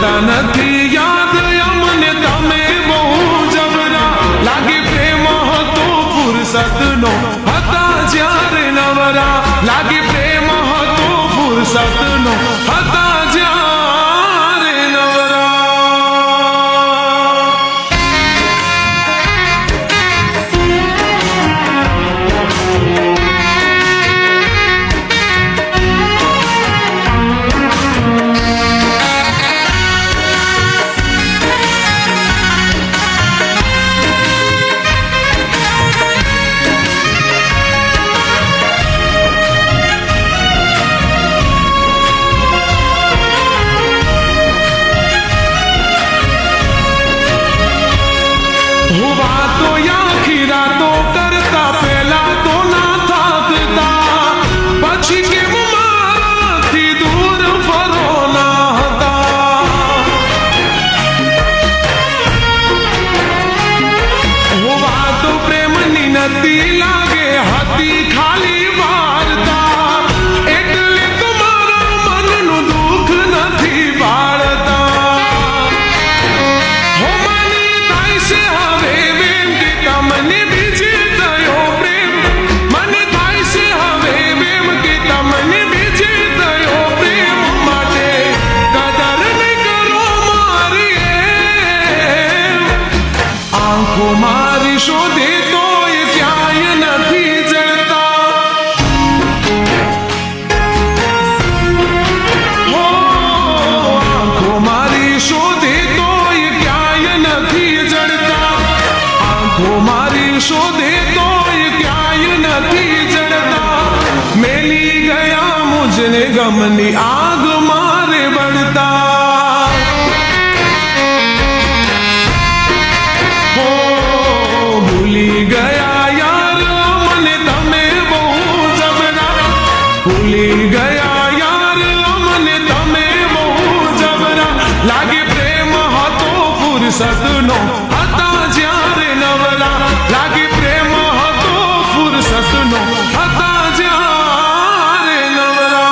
આવતા નથી યાદ અમને તમે બહુ જબરા લાગે પ્રેમ હતો ફુરસતનો હતા જ્યારે નવરા લાગે પ્રેમ હતો ફુરસતનો હતા જ્યારે નવરા વાતો આખી રાતો કરતા પહેલા તો ના થાકતા પછી કેમ મારાથી દૂર ફરો ના હતા વાતો પ્રેમની નથી લાગે હતી ખાલી વાર્તા એટલે તમારા મનનું દુઃખ નથી બાળતા મને બીજે થયો પ્રેમ મને થાય છે હવે વેમ કે તમને બીજે થયો પ્રેમ માટે કદર નહીં કરો મારી આંખો મારી શોધે તોય ક્યાંય નથી જડતા હો આંખો મારી શોધે તોય ક્યાંય નથી જડતા આંખો મારી શોધે તોય ક્યાંય નથી જડતા મેલી ગયા મુજને ગમની આગ મારે બળતા હો ભૂલી ગયા યાર મને તમે બહુ જબરા ભૂલી ગયા યાર મને તમે બહુ જબરા લાગે પ્રેમ હતો ફુરસતનો હતા જ્યારે નવરા લાગે પ્રેમ હતો ફુરસતનો હતા જ્યારે નવરા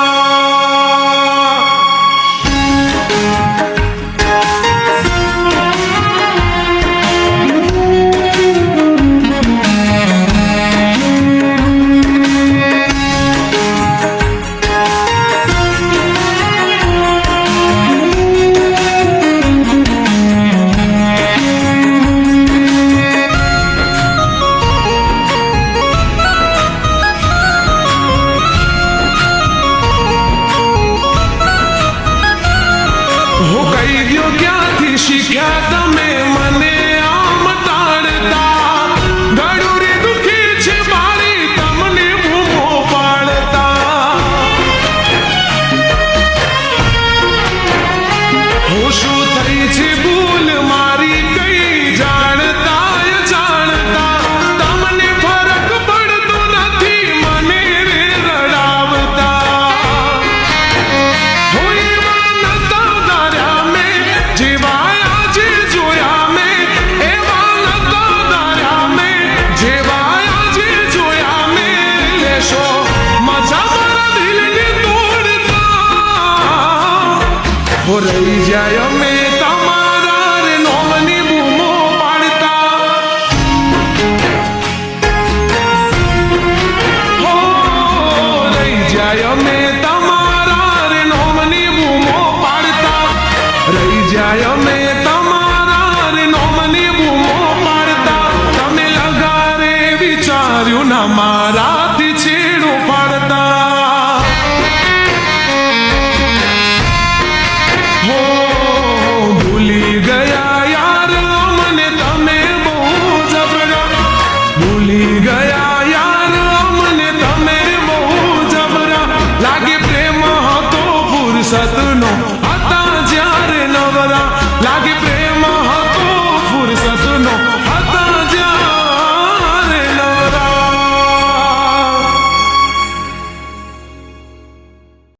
હો કઈ ગયો ક્યાંથી શીખ્યા